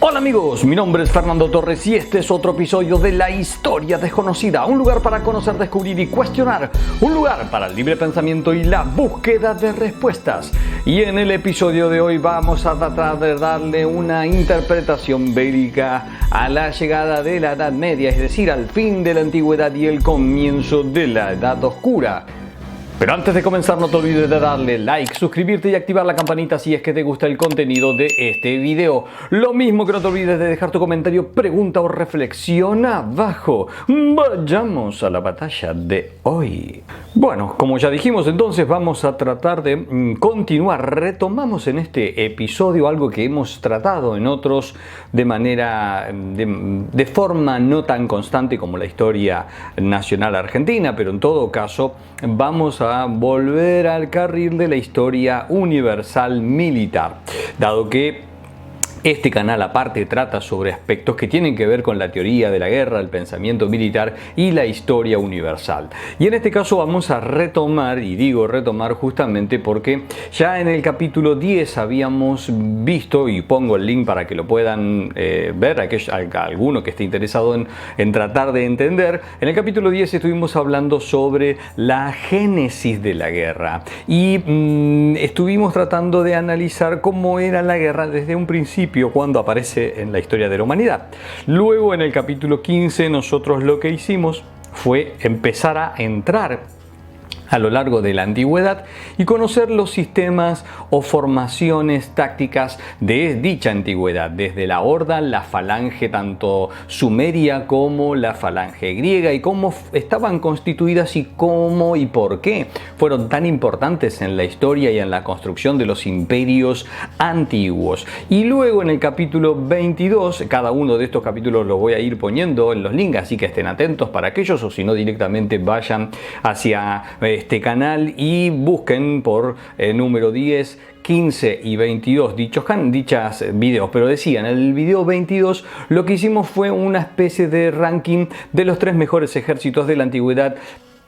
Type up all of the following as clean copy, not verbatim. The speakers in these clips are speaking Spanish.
Hola amigos, mi nombre es Fernando Torres y este es otro episodio de La Historia Desconocida, un lugar para conocer, descubrir y cuestionar, un lugar para el libre pensamiento y la búsqueda de respuestas. Y en el episodio de hoy vamos a tratar de darle una interpretación bélica a la llegada de la Edad Media, es decir, al fin de la Antigüedad y el comienzo de la Edad Oscura. Pero antes de comenzar no te olvides de darle like, suscribirte y activar la campanita si es que te gusta el contenido de este video. Lo mismo que no te olvides de dejar tu comentario, pregunta o reflexión abajo. Vayamos a la batalla de hoy. Bueno, como ya dijimos, entonces vamos a tratar de continuar. Retomamos en este episodio algo que hemos tratado en otros de manera, de forma no tan constante como la historia nacional argentina, pero en todo caso vamos a volver al carril de la historia universal militar, dado que este canal aparte trata sobre aspectos que tienen que ver con la teoría de la guerra, el pensamiento militar y la historia universal. Y en este caso vamos a retomar, y digo retomar justamente porque ya en el capítulo 10 habíamos visto, y pongo el link para que lo puedan ver, alguno que esté interesado en tratar de entender. En el capítulo 10 estuvimos hablando sobre la génesis de la guerra y estuvimos tratando de analizar cómo era la guerra desde un principio, cuando aparece en la historia de la humanidad. Luego en el capítulo 15 nosotros lo que hicimos fue empezar a entrar a lo largo de la antigüedad y conocer los sistemas o formaciones tácticas de dicha antigüedad, desde la horda, la falange tanto sumeria como la falange griega, y cómo estaban constituidas y cómo y por qué fueron tan importantes en la historia y en la construcción de los imperios antiguos. Y luego en el capítulo 22, cada uno de estos capítulos los voy a ir poniendo en los links, así que estén atentos para aquellos, o si no directamente vayan hacia este canal y busquen por número 10, 15 y 22 dichos videos. Pero decía, en el video 22 lo que hicimos fue una especie de ranking de los 3 mejores ejércitos de la antigüedad,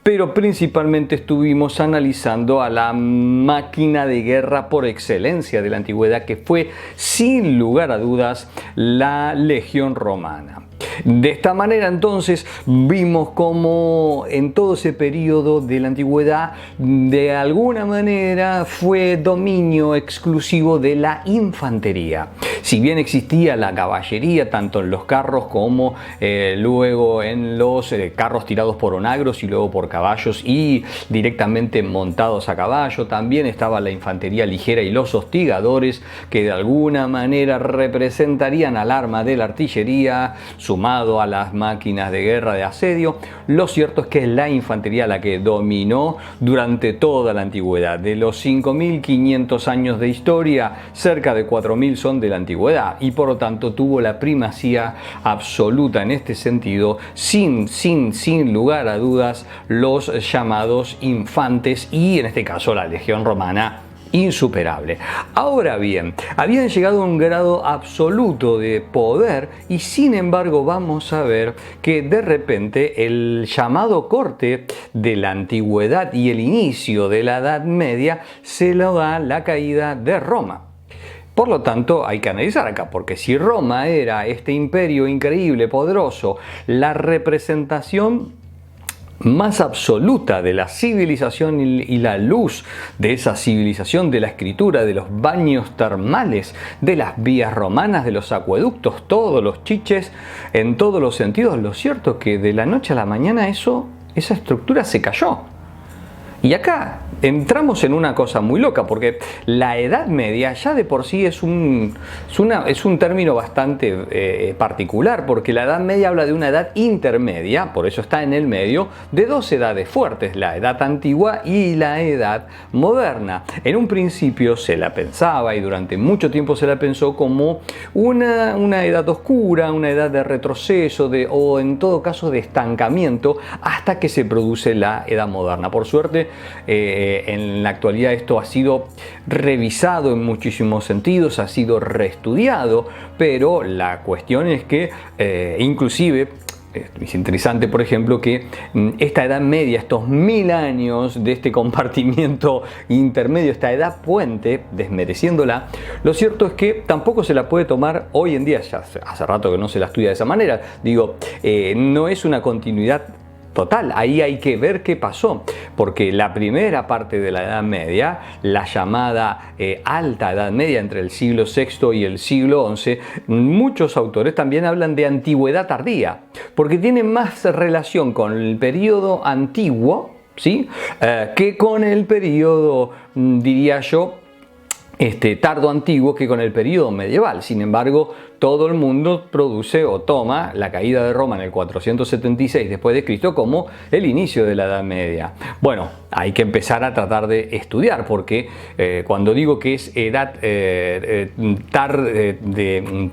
pero principalmente estuvimos analizando a la máquina de guerra por excelencia de la antigüedad, que fue sin lugar a dudas la Legión Romana. De esta manera entonces vimos cómo en todo ese periodo de la antigüedad de alguna manera fue dominio exclusivo de la infantería. Si bien existía la caballería tanto en los carros como luego en los carros tirados por onagros y luego por caballos y directamente montados a caballo, también estaba la infantería ligera y los hostigadores, que de alguna manera representarían al arma de la artillería sumado a las máquinas de guerra de asedio. Lo cierto es que es la infantería la que dominó durante toda la antigüedad. De los 5.500 años de historia, cerca de 4.000 son de la antigüedad, y por lo tanto tuvo la primacía absoluta en este sentido, sin lugar a dudas, los llamados infantes y en este caso la Legión Romana, insuperable. Ahora bien, habían llegado a un grado absoluto de poder y sin embargo vamos a ver que de repente el llamado corte de la antigüedad y el inicio de la Edad Media se lo da la caída de Roma. Por lo tanto, hay que analizar acá, porque si Roma era este imperio increíble, poderoso, la representación más absoluta de la civilización y la luz de esa civilización, de la escritura, de los baños termales, de las vías romanas, de los acueductos, todos los chiches, en todos los sentidos, lo cierto es que de la noche a la mañana esa estructura se cayó. Y acá entramos en una cosa muy loca, porque la Edad Media ya de por sí es un término bastante particular, porque la Edad Media habla de una edad intermedia, por eso está en el medio, de 2 edades fuertes, la Edad Antigua y la Edad Moderna. En un principio se la pensaba, y durante mucho tiempo se la pensó como una edad oscura, una edad de retroceso, o en todo caso de estancamiento, hasta que se produce la Edad Moderna. Por suerte, en la actualidad esto ha sido revisado en muchísimos sentidos, ha sido reestudiado, pero la cuestión es que inclusive Es interesante, por ejemplo, que esta Edad Media, estos 1000 años de este compartimiento intermedio, esta edad puente, desmereciéndola, lo cierto es que tampoco se la puede tomar hoy en día, ya hace rato que no se la estudia de esa manera, digo, no es una continuidad total, ahí hay que ver qué pasó, porque la primera parte de la Edad Media, la llamada Alta Edad Media entre el siglo VI y el siglo XI, muchos autores también hablan de antigüedad tardía, porque tiene más relación con el periodo antiguo, ¿sí? Que con el periodo, diría yo, tardo antiguo, que con el periodo medieval. Sin embargo, todo el mundo produce o toma la caída de Roma en el 476 después de Cristo como el inicio de la Edad Media. Bueno, hay que empezar a tratar de estudiar, porque cuando digo que es edad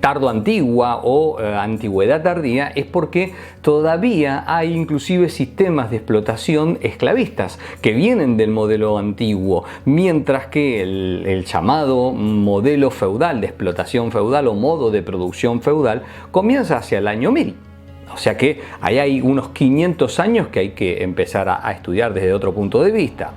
tardo antigua o antigüedad tardía, es porque todavía hay inclusive sistemas de explotación esclavistas que vienen del modelo antiguo, mientras que el llamado modelo feudal de explotación feudal o modo de producción feudal comienza hacia el año 1000. O sea que ahí hay unos 500 años que hay que empezar a estudiar desde otro punto de vista.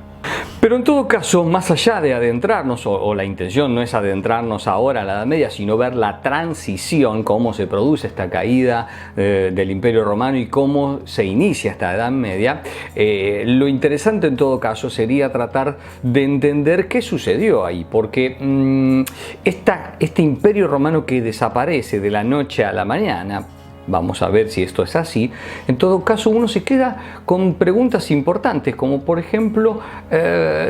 Pero en todo caso, más allá de adentrarnos, o la intención no es adentrarnos ahora a la Edad Media, sino ver la transición, cómo se produce esta caída del Imperio Romano y cómo se inicia esta Edad Media, lo interesante en todo caso sería tratar de entender qué sucedió ahí, porque este Imperio Romano que desaparece de la noche a la mañana, vamos a ver si esto es así. En todo caso, uno se queda con preguntas importantes, como por ejemplo,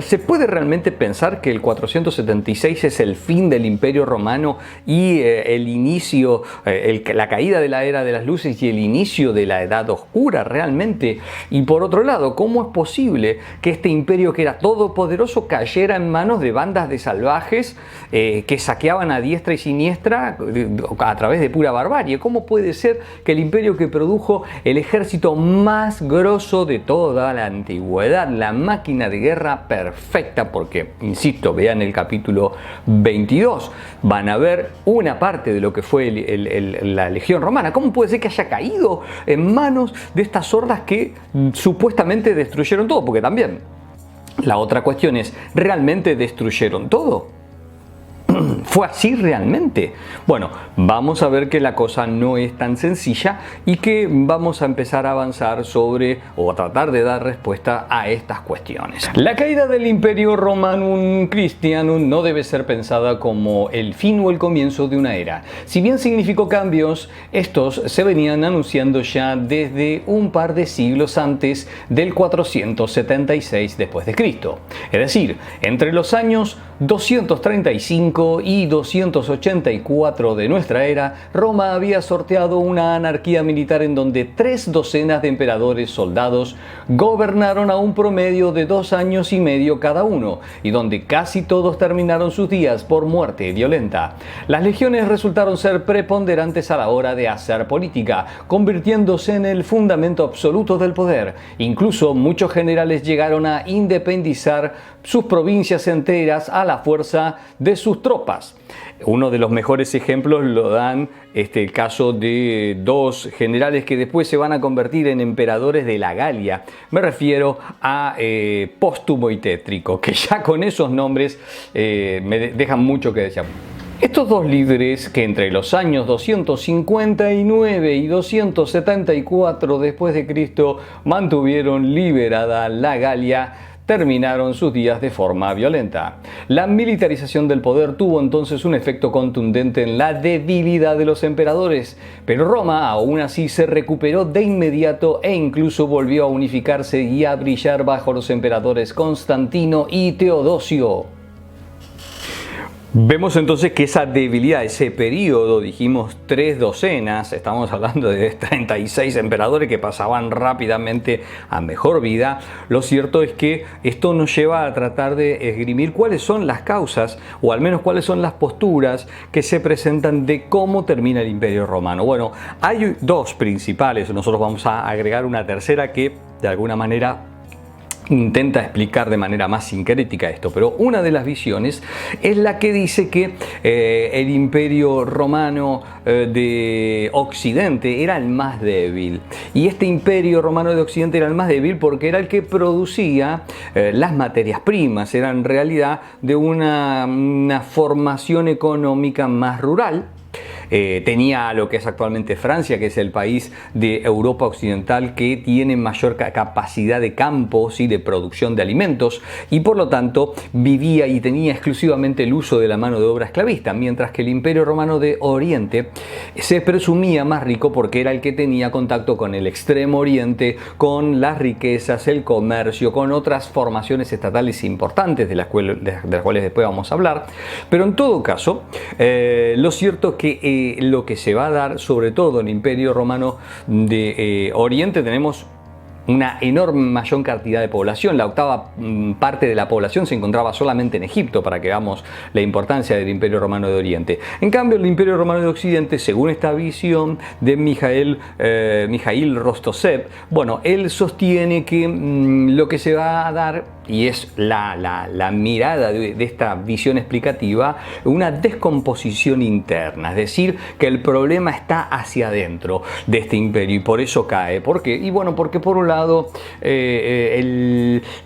¿se puede realmente pensar que el 476 es el fin del Imperio Romano y el inicio, la caída de la Era de las Luces y el inicio de la Edad Oscura realmente? Y por otro lado, ¿cómo es posible que este imperio que era todopoderoso cayera en manos de bandas de salvajes que saqueaban a diestra y siniestra a través de pura barbarie? ¿Cómo puede ser que el imperio que produjo el ejército más grosso de toda la antigüedad, la máquina de guerra perfecta, porque, insisto, vean el capítulo 22, van a ver una parte de lo que fue la legión romana? ¿Cómo puede ser que haya caído en manos de estas hordas que supuestamente destruyeron todo? Porque también la otra cuestión es, ¿realmente destruyeron todo? ¿Fue así realmente? Bueno, vamos a ver que la cosa no es tan sencilla y que vamos a empezar a avanzar sobre o a tratar de dar respuesta a estas cuestiones. La caída del Imperio Romanum Christianum no debe ser pensada como el fin o el comienzo de una era. Si bien significó cambios, estos se venían anunciando ya desde un par de siglos antes del 476 después de Cristo. Es decir, entre los años 235 y 284 de nuestra era, Roma había sorteado una anarquía militar en donde 3 docenas de emperadores soldados gobernaron a un promedio de 2 años y medio cada uno, y donde casi todos terminaron sus días por muerte violenta. Las legiones resultaron ser preponderantes a la hora de hacer política, convirtiéndose en el fundamento absoluto del poder. Incluso muchos generales llegaron a independizar sus provincias enteras a la fuerza de sus tropas. Uno de los mejores ejemplos lo dan el caso de 2 generales que después se van a convertir en emperadores de la Galia. Me refiero a Póstumo y Tétrico, que ya con esos nombres me dejan mucho que desear. Estos 2 líderes, que entre los años 259 y 274 después de Cristo mantuvieron liberada la Galia, terminaron sus días de forma violenta. La militarización del poder tuvo entonces un efecto contundente en la debilidad de los emperadores, pero Roma aún así se recuperó de inmediato e incluso volvió a unificarse y a brillar bajo los emperadores Constantino y Teodosio. Vemos entonces que esa debilidad, ese periodo, dijimos 3 docenas, estamos hablando de 36 emperadores que pasaban rápidamente a mejor vida. Lo cierto es que esto nos lleva a tratar de esgrimir cuáles son las causas, o al menos cuáles son las posturas que se presentan de cómo termina el Imperio Romano. Bueno, hay 2 principales, nosotros vamos a agregar una tercera que de alguna manera intenta explicar de manera más sincrética esto, pero una de las visiones es la que dice que el Imperio Romano de Occidente era el más débil, y este Imperio Romano de Occidente era el más débil porque era el que producía las materias primas, era en realidad de una formación económica más rural. Tenía lo que es actualmente Francia, que es el país de Europa Occidental que tiene mayor capacidad de campos y de producción de alimentos, y por lo tanto vivía y tenía exclusivamente el uso de la mano de obra esclavista, mientras que el Imperio Romano de Oriente se presumía más rico porque era el que tenía contacto con el Extremo Oriente, con las riquezas, el comercio, con otras formaciones estatales importantes de las cuales después vamos a hablar. Pero en todo caso, lo cierto es que lo que se va a dar, sobre todo en el Imperio Romano de Oriente, tenemos una enorme mayor cantidad de población. La octava parte de la población se encontraba solamente en Egipto, para que veamos la importancia del Imperio Romano de Oriente. En cambio, el Imperio Romano de Occidente, según esta visión de Mijaíl Rostoshev, bueno, él sostiene que lo que se va a dar, y es la mirada de esta visión explicativa, una descomposición interna, es decir, que el problema está hacia adentro de este imperio y por eso cae. ¿Por qué? Y bueno, porque por un lado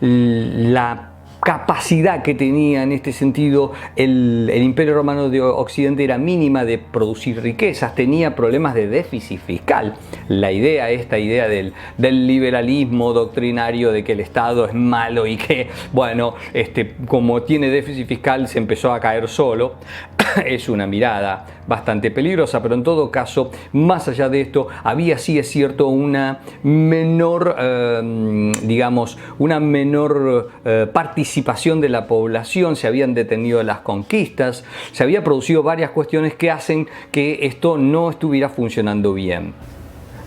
la capacidad que tenía en este sentido el Imperio Romano de Occidente era mínima de producir riquezas, tenía problemas de déficit fiscal. Esta idea del liberalismo doctrinario de que el Estado es malo y que, bueno, como tiene déficit fiscal se empezó a caer solo, es una mirada bastante peligrosa, pero en todo caso, más allá de esto, había, sí es cierto, una menor, participación de la población, se habían detenido las conquistas, se había producido varias cuestiones que hacen que esto no estuviera funcionando bien.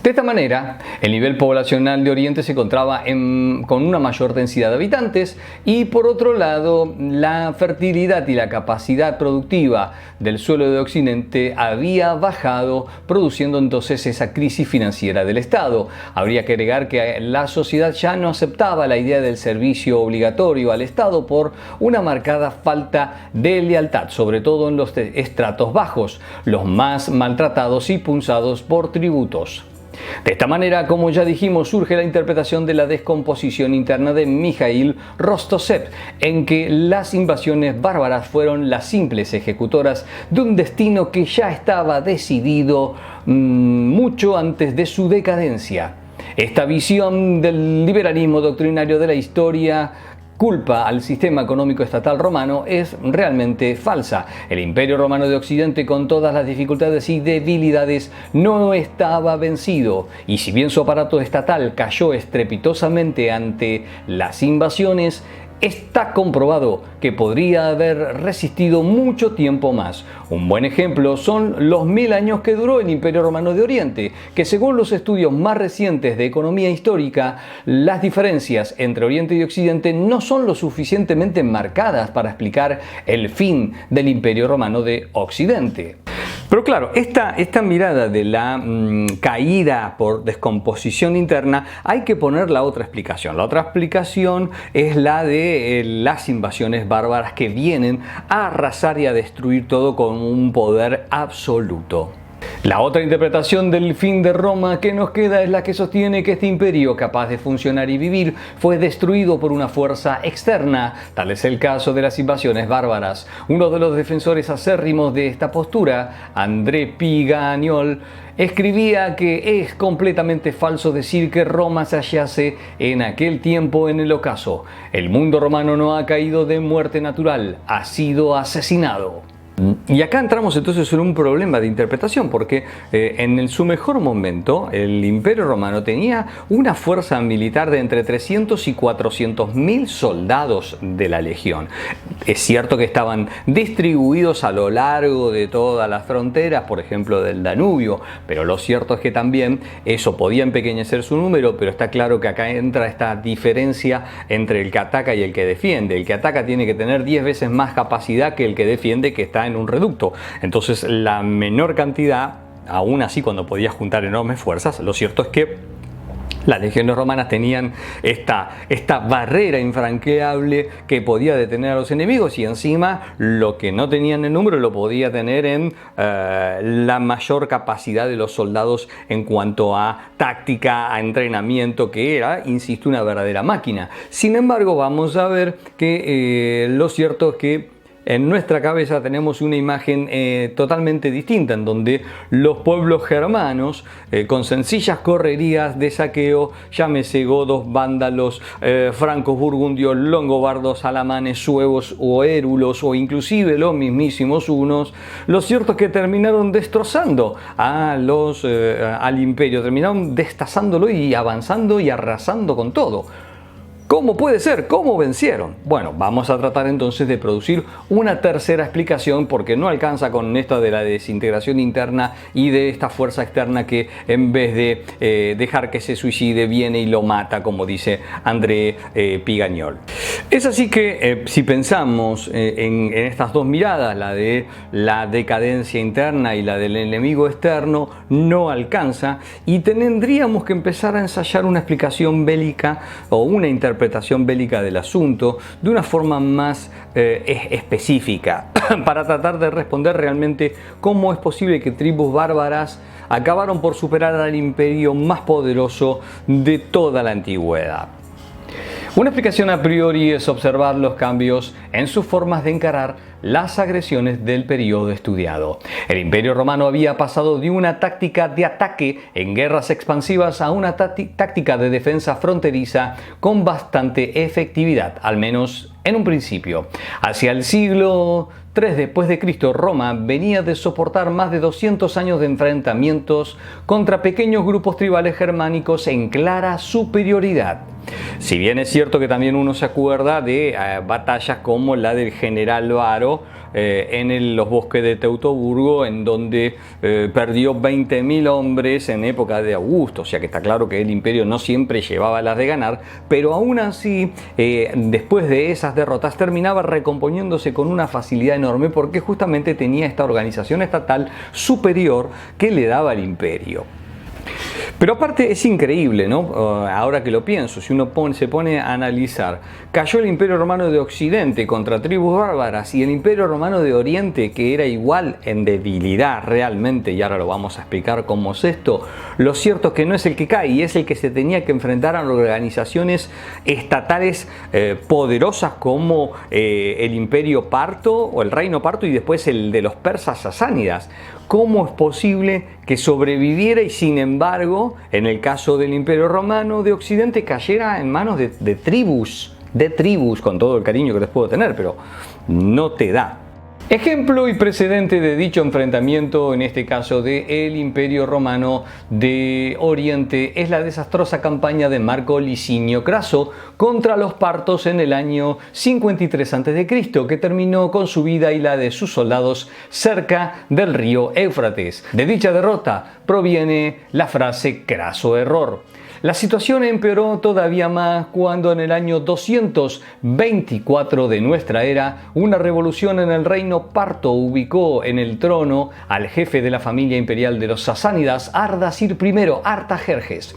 De esta manera, el nivel poblacional de Oriente se encontraba con una mayor densidad de habitantes, y por otro lado, la fertilidad y la capacidad productiva del suelo de Occidente había bajado, produciendo entonces esa crisis financiera del Estado. Habría que agregar que la sociedad ya no aceptaba la idea del servicio obligatorio al Estado por una marcada falta de lealtad, sobre todo en los estratos bajos, los más maltratados y punzados por tributos. De esta manera, como ya dijimos, surge la interpretación de la descomposición interna de Mijaíl Rostoshev, en que las invasiones bárbaras fueron las simples ejecutoras de un destino que ya estaba decidido mucho antes de su decadencia. Esta visión del liberalismo doctrinario de la historia culpa al sistema económico estatal romano es realmente falsa. El Imperio Romano de Occidente, con todas las dificultades y debilidades, no estaba vencido, y si bien su aparato estatal cayó estrepitosamente ante las invasiones, está comprobado que podría haber resistido mucho tiempo más. Un buen ejemplo son los 1000 años que duró el Imperio Romano de Oriente, que según los estudios más recientes de economía histórica, las diferencias entre Oriente y Occidente no son lo suficientemente marcadas para explicar el fin del Imperio Romano de Occidente. Pero claro, esta mirada de la caída por descomposición interna, hay que poner la otra explicación. La otra explicación es la de las invasiones bárbaras que vienen a arrasar y a destruir todo con un poder absoluto. La otra interpretación del fin de Roma que nos queda es la que sostiene que este imperio, capaz de funcionar y vivir, fue destruido por una fuerza externa. Tal es el caso de las invasiones bárbaras. Uno de los defensores acérrimos de esta postura, André Pigagnol, escribía que es completamente falso decir que Roma se hallase en aquel tiempo en el ocaso. El mundo romano no ha caído de muerte natural, ha sido asesinado. Y acá entramos entonces en un problema de interpretación, porque en su mejor momento el Imperio Romano tenía una fuerza militar de entre 300 y 400 mil soldados de la legión. Es cierto que estaban distribuidos a lo largo de todas las fronteras, por ejemplo del Danubio, pero lo cierto es que también eso podía empequeñecer su número, pero está claro que acá entra esta diferencia entre el que ataca y el que defiende. El que ataca tiene que tener 10 veces más capacidad que el que defiende, que está en un reducto. Entonces la menor cantidad, aún así cuando podía juntar enormes fuerzas, lo cierto es que Las legiones romanas tenían esta barrera infranqueable que podía detener a los enemigos, y encima lo que no tenían en número lo podía tener en la mayor capacidad de los soldados en cuanto a táctica, a entrenamiento, que era, insisto, una verdadera máquina. Sin embargo, vamos a ver que lo cierto es que en nuestra cabeza tenemos una imagen totalmente distinta, en donde los pueblos germanos, con sencillas correrías de saqueo, llámese godos, vándalos, francos, burgundios, longobardos, alamanes, suevos o érulos, o inclusive los mismísimos hunos, lo cierto es que terminaron destrozando al imperio, terminaron destazándolo y avanzando y arrasando con todo. ¿Cómo puede ser? ¿Cómo vencieron? Bueno, vamos a tratar entonces de producir una tercera explicación, porque no alcanza con esta de la desintegración interna y de esta fuerza externa que, en vez de dejar que se suicide, viene y lo mata, como dice André Pigagnol. Es así que si pensamos en estas dos miradas, la de la decadencia interna y la del enemigo externo, no alcanza, y tendríamos que empezar a ensayar una explicación bélica o una interpretación bélica del asunto de una forma más específica para tratar de responder realmente cómo es posible que tribus bárbaras acabaron por superar al imperio más poderoso de toda la antigüedad. Una explicación a priori es observar los cambios en sus formas de encarar las agresiones del periodo estudiado. El Imperio Romano había pasado de una táctica de ataque en guerras expansivas a una táctica de defensa fronteriza con bastante efectividad, al menos en un principio. Hacia el siglo III después de Cristo, Roma venía de soportar más de 200 años de enfrentamientos contra pequeños grupos tribales germánicos en clara superioridad. Si bien es cierto que también uno se acuerda de batallas como la del general Varo en los bosques de Teutoburgo, en donde perdió 20.000 hombres en época de Augusto, o sea que está claro que el imperio no siempre llevaba las de ganar, pero aún así, después de esas derrotas, terminaba recomponiéndose con una facilidad enorme, porque justamente tenía esta organización estatal superior que le daba al imperio. Pero aparte es increíble, ¿no? Ahora que lo pienso, si uno se pone a analizar, cayó el Imperio Romano de Occidente contra tribus bárbaras, y el Imperio Romano de Oriente, que era igual en debilidad realmente, y ahora lo vamos a explicar cómo es esto. Lo cierto es que no es el que cae, y es el que se tenía que enfrentar a organizaciones estatales poderosas como el Imperio Parto o el Reino Parto, y después el de los persas sasánidas. ¿Cómo es posible que sobreviviera y, sin embargo, en el caso del Imperio Romano de Occidente, cayera en manos de tribus, con todo el cariño que les puedo tener, pero no te da? Ejemplo y precedente de dicho enfrentamiento, en este caso del Imperio Romano de Oriente, es la desastrosa campaña de Marco Licinio Craso contra los partos en el año 53 a.C., que terminó con su vida y la de sus soldados cerca del río Éufrates. De dicha derrota proviene la frase "craso error". La situación empeoró todavía más cuando en el año 224 de nuestra era, una revolución en el reino parto ubicó en el trono al jefe de la familia imperial de los sasánidas, Ardashir I Artajerjes.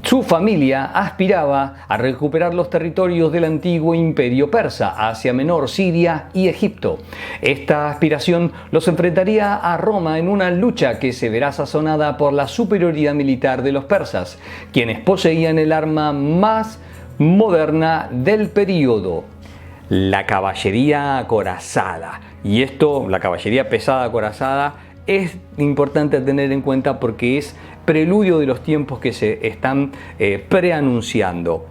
Su familia aspiraba a recuperar los territorios del antiguo imperio persa, Asia Menor, Siria y Egipto. Esta aspiración los enfrentaría a Roma en una lucha que se verá sazonada por la superioridad militar de los persas, quienes poseían el arma más moderna del periodo: la caballería acorazada. Y esto, la caballería pesada acorazada, es importante tener en cuenta porque es preludio de los tiempos que se están preanunciando.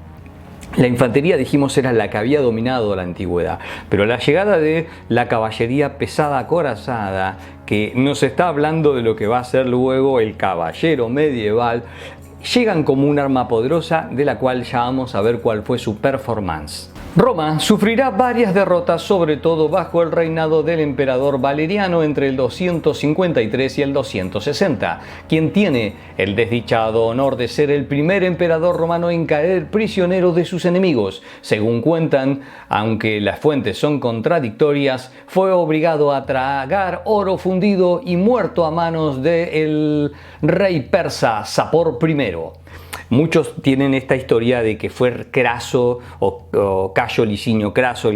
La infantería, dijimos, era la que había dominado la antigüedad, pero la llegada de la caballería pesada acorazada, que nos está hablando de lo que va a ser luego el caballero medieval, llegan como un arma poderosa de la cual ya vamos a ver cuál fue su performance. Roma sufrirá varias derrotas, sobre todo bajo el reinado del emperador Valeriano entre el 253 y el 260, quien tiene el desdichado honor de ser el primer emperador romano en caer prisionero de sus enemigos. Según cuentan, aunque las fuentes son contradictorias, fue obligado a tragar oro fundido y muerto a manos del rey persa Sapor I. Muchos tienen esta historia de que fue Craso o Cayo Licinio Craso,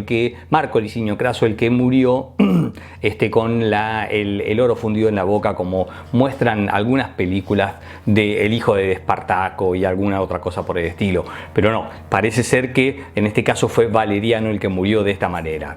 Marco Licinio Craso, el que murió con el oro fundido en la boca, como muestran algunas películas de El hijo de Espartaco y alguna otra cosa por el estilo. Pero no, parece ser que en este caso fue Valeriano el que murió de esta manera.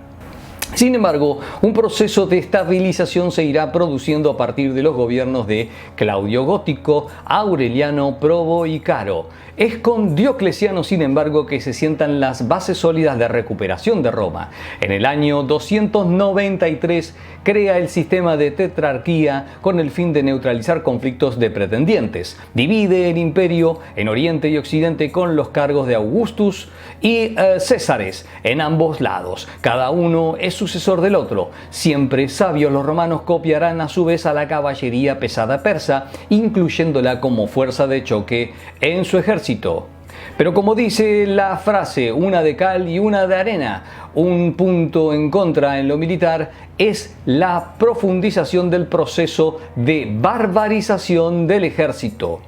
Sin embargo, un proceso de estabilización se irá produciendo a partir de los gobiernos de Claudio Gótico, Aureliano, Probo y Caro. Es con Diocleciano, sin embargo, que se sientan las bases sólidas de recuperación de Roma. En el año 293 crea el sistema de tetrarquía con el fin de neutralizar conflictos de pretendientes. Divide el imperio en Oriente y Occidente con los cargos de Augustus y Césares en ambos lados. Cada uno es sucesor del otro. Siempre sabios, los romanos copiarán a su vez a la caballería pesada persa, incluyéndola como fuerza de choque en su ejército. Pero como dice la frase, una de cal y una de arena, un punto en contra en lo militar es la profundización del proceso de barbarización del ejército.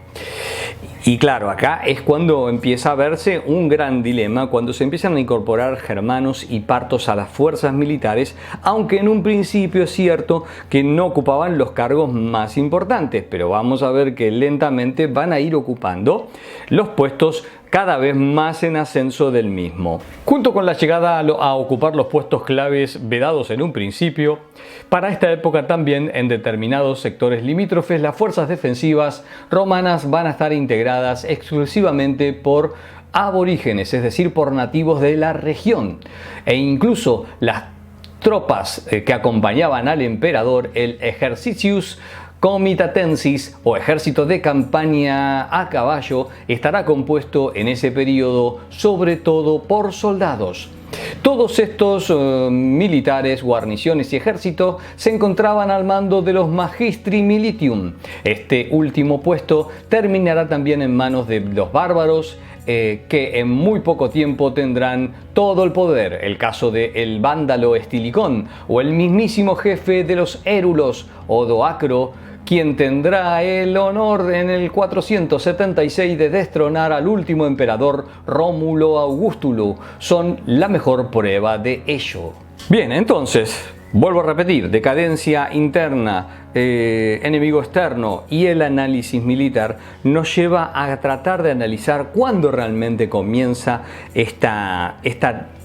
Y claro, acá es cuando empieza a verse un gran dilema, cuando se empiezan a incorporar germanos y partos a las fuerzas militares, aunque en un principio es cierto que no ocupaban los cargos más importantes, pero vamos a ver que lentamente van a ir ocupando los puestos cada vez más en ascenso del mismo. Junto con la llegada a ocupar los puestos claves vedados en un principio, para esta época también en determinados sectores limítrofes las fuerzas defensivas romanas van a estar integradas exclusivamente por aborígenes, es decir, por nativos de la región, e incluso las tropas que acompañaban al emperador, el exercitius comitatensis o ejército de campaña a caballo, estará compuesto en ese periodo sobre todo por soldados. Todos estos militares, guarniciones y ejército se encontraban al mando de los magistri militium. Este último puesto terminará también en manos de los bárbaros, que en muy poco tiempo tendrán todo el poder. El caso de el vándalo Estilicón o el mismísimo jefe de los érulos, Odoacro, quien tendrá el honor en el 476 de destronar al último emperador Rómulo Augustulo, son la mejor prueba de ello. Bien, entonces, vuelvo a repetir, decadencia interna, enemigo externo y el análisis militar nos lleva a tratar de analizar cuándo realmente comienza esta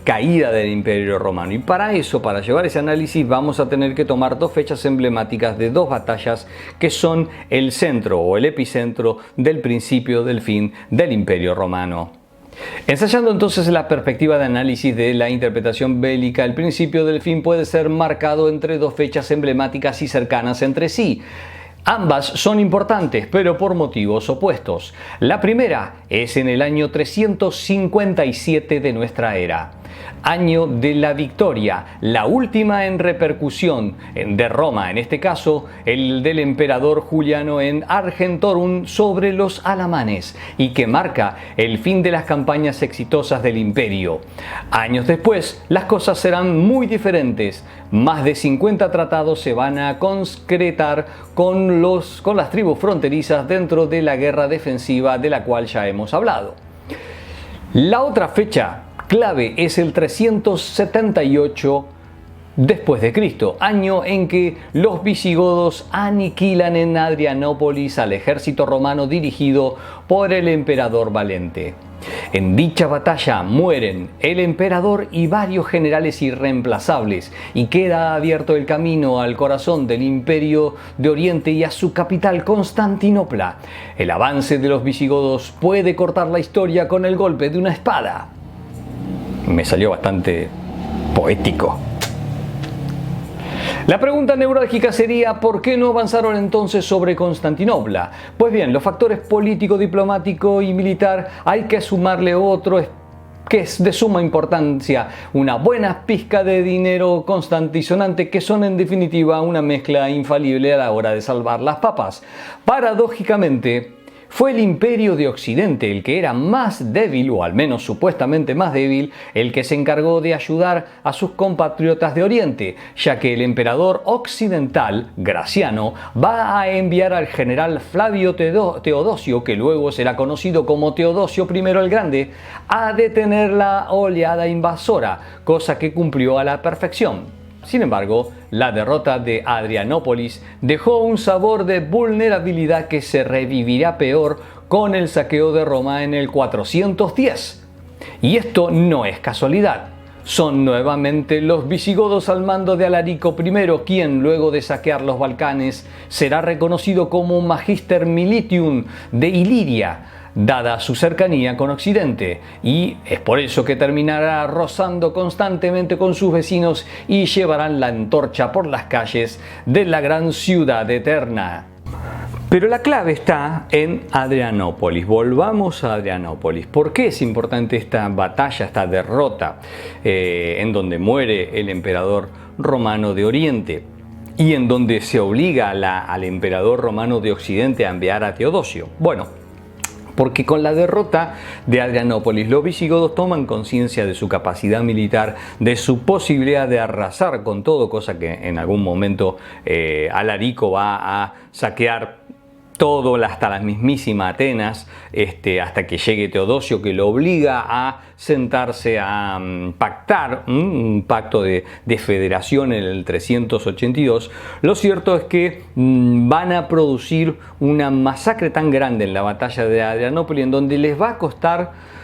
caída del Imperio Romano. Y para eso, para llevar ese análisis, vamos a tener que tomar dos fechas emblemáticas de dos batallas que son el centro o el epicentro del principio del fin del Imperio Romano. Ensayando entonces la perspectiva de análisis de la interpretación bélica, el principio del fin puede ser marcado entre dos fechas emblemáticas y cercanas entre sí. Ambas son importantes, pero por motivos opuestos. La primera es en el año 357 de nuestra era, año de la victoria, la última en repercusión de Roma, en este caso el del emperador Juliano en Argentorum sobre los alamanes, y que marca el fin de las campañas exitosas del imperio. Años después, las cosas serán muy diferentes. Más de 50 tratados se van a concretar con las tribus fronterizas dentro de la guerra defensiva de la cual ya hemos hablado. La otra fecha clave es el 378 después de Cristo, año en que los visigodos aniquilan en Adrianópolis al ejército romano dirigido por el emperador Valente. En dicha batalla mueren el emperador y varios generales irreemplazables, y queda abierto el camino al corazón del Imperio de Oriente y a su capital Constantinopla. El avance de los visigodos puede cortar la historia con el golpe de una espada. Me salió bastante poético. La pregunta neurálgica sería: ¿por qué no avanzaron entonces sobre Constantinopla? Pues bien, los factores político, diplomático y militar hay que sumarle otro que es de suma importancia: una buena pizca de dinero constantisonante, que son en definitiva una mezcla infalible a la hora de salvar las papas. Paradójicamente, fue el Imperio de Occidente el que era más débil, o al menos supuestamente más débil, el que se encargó de ayudar a sus compatriotas de Oriente, ya que el emperador occidental, Graciano, va a enviar al general Flavio Teodosio, que luego será conocido como Teodosio I el Grande, a detener la oleada invasora, cosa que cumplió a la perfección. Sin embargo, la derrota de Adrianópolis dejó un sabor de vulnerabilidad que se revivirá peor con el saqueo de Roma en el 410. Y esto no es casualidad. Son nuevamente los visigodos al mando de Alarico I quien, luego de saquear los Balcanes, será reconocido como Magister Militium de Iliria, dada su cercanía con Occidente, y es por eso que terminará rozando constantemente con sus vecinos y llevarán la antorcha por las calles de la gran ciudad eterna. Pero la clave está en Adrianópolis. Volvamos a Adrianópolis. ¿Por qué es importante esta batalla, esta derrota en donde muere el emperador romano de Oriente y en donde se obliga al emperador romano de Occidente a enviar a Teodosio? Bueno, porque con la derrota de Adrianópolis los visigodos toman conciencia de su capacidad militar, de su posibilidad de arrasar con todo, cosa que en algún momento Alarico va a saquear todo hasta la mismísima Atenas, hasta que llegue Teodosio, que lo obliga a sentarse a pactar un pacto de federación en el 382. Lo cierto es que van a producir una masacre tan grande en la batalla de Adrianópolis, en donde les va a costar,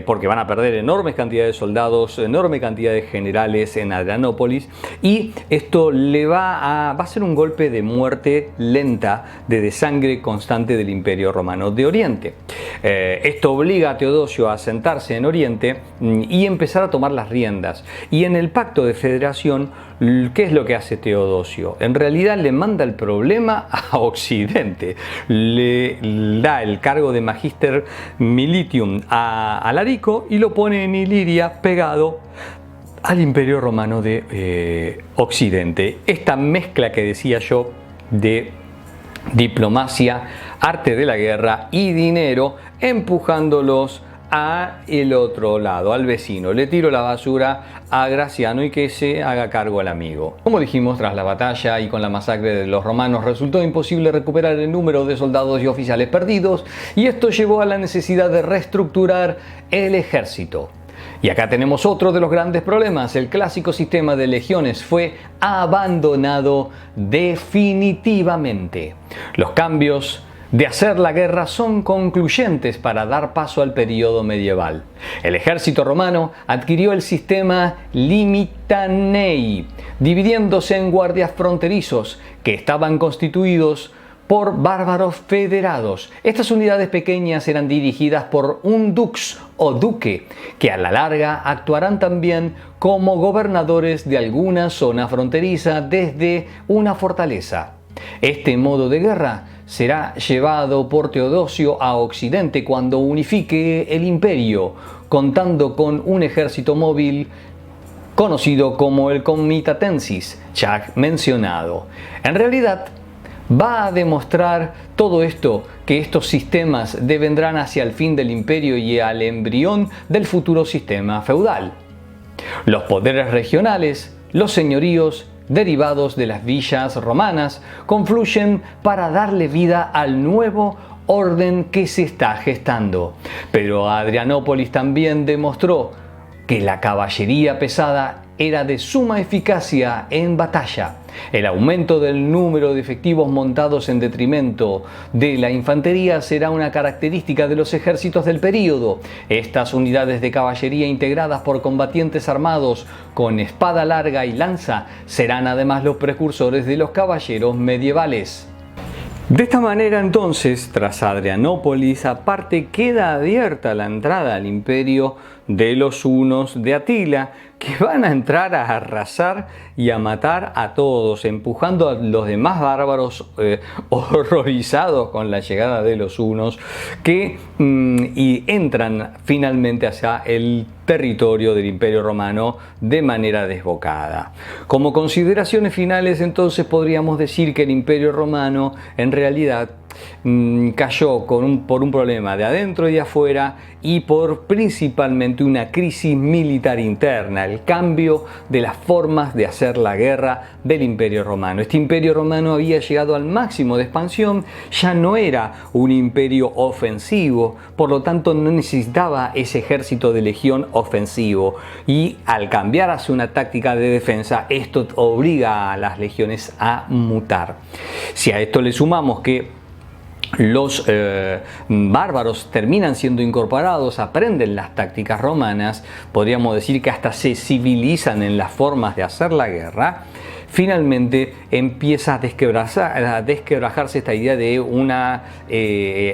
porque van a perder enormes cantidades de soldados, enorme cantidad de generales en Adrianópolis, y esto le va a ser un golpe de muerte lenta, de desangre constante del Imperio Romano de Oriente. Esto obliga a Teodosio a sentarse en Oriente y empezar a tomar las riendas. Y en el pacto de federación, ¿qué es lo que hace Teodosio? En realidad le manda el problema a Occidente. Le da el cargo de Magister Militium a Alarico y lo pone en Iliria, pegado al Imperio Romano de Occidente. Esta mezcla que decía yo de diplomacia, arte de la guerra y dinero, empujándolos a el otro lado, al vecino. Le tiro la basura a Graciano y que se haga cargo al amigo. Como dijimos, tras la batalla y con la masacre de los romanos, resultó imposible recuperar el número de soldados y oficiales perdidos, y esto llevó a la necesidad de reestructurar el ejército. Y acá tenemos otro de los grandes problemas. El clásico sistema de legiones fue abandonado definitivamente. Los cambios de hacer la guerra son concluyentes para dar paso al periodo medieval. El ejército romano adquirió el sistema limitanei, dividiéndose en guardias fronterizos que estaban constituidos por bárbaros federados. Estas unidades pequeñas eran dirigidas por un dux o duque, que a la larga actuarán también como gobernadores de alguna zona fronteriza desde una fortaleza. Este modo de guerra será llevado por Teodosio a Occidente cuando unifique el imperio, contando con un ejército móvil conocido como el Comitatensis, ya mencionado. En realidad, va a demostrar todo esto, que estos sistemas devendrán hacia el fin del imperio y al embrión del futuro sistema feudal. Los poderes regionales, los señoríos, derivados de las villas romanas, confluyen para darle vida al nuevo orden que se está gestando. Pero Adrianópolis también demostró que la caballería pesada era de suma eficacia en batalla. El aumento del número de efectivos montados en detrimento de la infantería será una característica de los ejércitos del período. Estas unidades de caballería integradas por combatientes armados con espada larga y lanza serán además los precursores de los caballeros medievales. De esta manera entonces, tras Adrianópolis, aparte queda abierta la entrada al imperio de los hunos de Atila, que van a entrar a arrasar y a matar a todos, empujando a los demás bárbaros horrorizados con la llegada de los hunos, y entran finalmente hacia el territorio del Imperio Romano de manera desbocada. Como consideraciones finales, entonces podríamos decir que el Imperio Romano en realidad cayó por un problema de adentro y de afuera y por principalmente una crisis militar interna, el cambio de las formas de hacer la guerra del Imperio Romano. Este Imperio Romano había llegado al máximo de expansión, ya no era un imperio ofensivo, por lo tanto no necesitaba ese ejército de legión ofensivo, y al cambiar hacia una táctica de defensa, esto obliga a las legiones a mutar. Si a esto le sumamos que los bárbaros terminan siendo incorporados, aprenden las tácticas romanas, podríamos decir que hasta se civilizan en las formas de hacer la guerra, finalmente empieza a desquebrajarse esta idea de una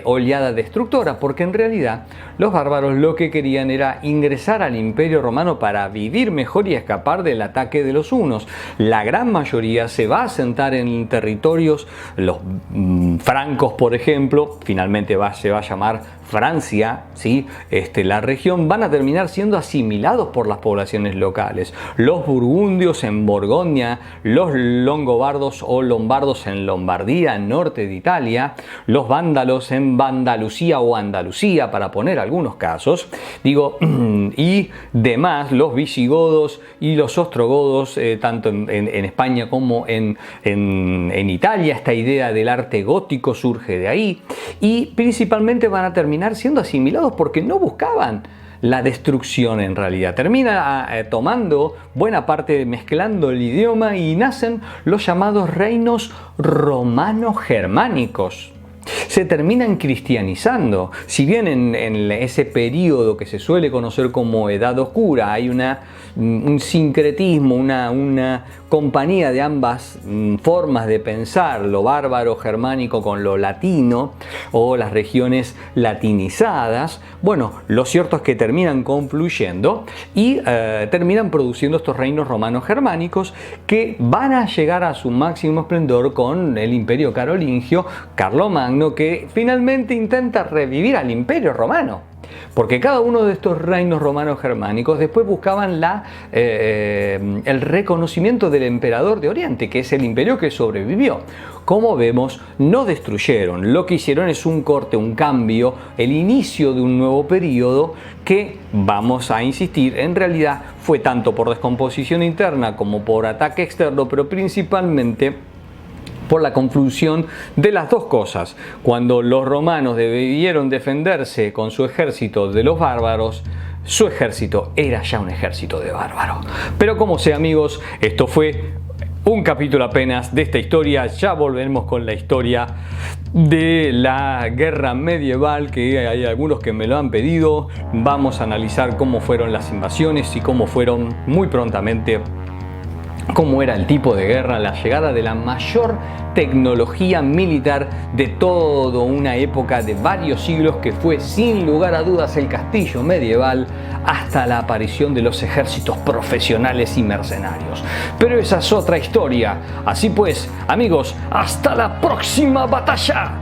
oleada destructora, porque en realidad los bárbaros lo que querían era ingresar al Imperio Romano para vivir mejor y escapar del ataque de los hunos. La gran mayoría se va a asentar en territorios, los francos por ejemplo, finalmente se va a llamar Francia, ¿sí? La región, van a terminar siendo asimilados por las poblaciones locales. Los burgundios en Borgoña, los longobardos o lombardos en Lombardía, norte de Italia, los vándalos en Andalucía o Andalucía, para poner algunos casos, y demás, los visigodos y los ostrogodos, tanto en España como en Italia. Esta idea del arte gótico surge de ahí, y principalmente van a terminar siendo asimilados porque no buscaban la destrucción. En realidad termina tomando buena parte, mezclando el idioma, y nacen los llamados reinos romano-germánicos. Se terminan cristianizando. Si bien en ese periodo que se suele conocer como Edad Oscura hay un sincretismo, una compañía de ambas formas de pensar, lo bárbaro germánico con lo latino o las regiones latinizadas, bueno, lo cierto es que terminan confluyendo y terminan produciendo estos reinos romanos germánicos que van a llegar a su máximo esplendor con el Imperio Carolingio, Carlomagno, que finalmente intenta revivir al Imperio Romano. Porque cada uno de estos reinos romanos germánicos después buscaban el reconocimiento del emperador de Oriente, que es el imperio que sobrevivió. Como vemos, no destruyeron, lo que hicieron es un corte, un cambio, el inicio de un nuevo periodo que, vamos a insistir, en realidad fue tanto por descomposición interna como por ataque externo, pero principalmente por la confusión de las dos cosas. Cuando los romanos debieron defenderse con su ejército de los bárbaros, su ejército era ya un ejército de bárbaros. Pero como sea, amigos, esto fue un capítulo apenas de esta historia. Ya volveremos con la historia de la guerra medieval, que hay algunos que me lo han pedido. Vamos a analizar cómo fueron las invasiones y cómo fueron muy prontamente, cómo era el tipo de guerra, la llegada de la mayor tecnología militar de toda una época de varios siglos, que fue sin lugar a dudas el castillo medieval, hasta la aparición de los ejércitos profesionales y mercenarios. Pero esa es otra historia. Así pues, amigos, hasta la próxima batalla.